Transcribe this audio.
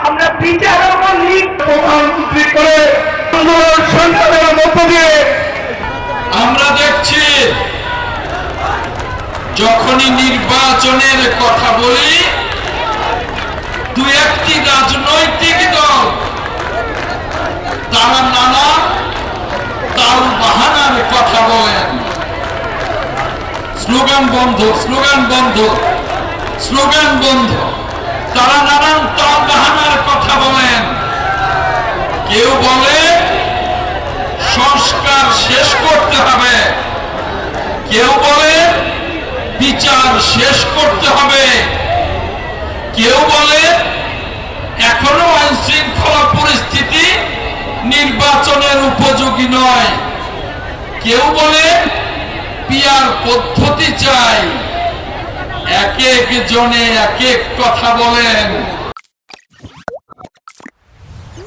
আমরা বিচার প্রধানমন্ত্রী করে আন্দোলন সংগ্রামের মধ্য দিয়ে আমরা দেখছি যখনই নির্বাচনের কথা বলি দু একটি রাজনৈতিক দল তারা নানা তাল বাহানার কথা বলেন। স্লোগান বন্ধ, স্লোগান বন্ধ, স্লোগান বন্ধ। তারা নানান তাল বাহানার কথা বলেন। কেউ বলে সংস্কার শেষ করতে হবে, কেউ বলে বিচার শেষ করতে হবে, কেউ বলে এখনো আইন শৃঙ্খলা পরিস্থিতি নির্বাচনের উপযোগী নয়, কেউ বলে পিয়ার পদ্ধতি চাই। এক এক জনে এক এক কথা বলেন।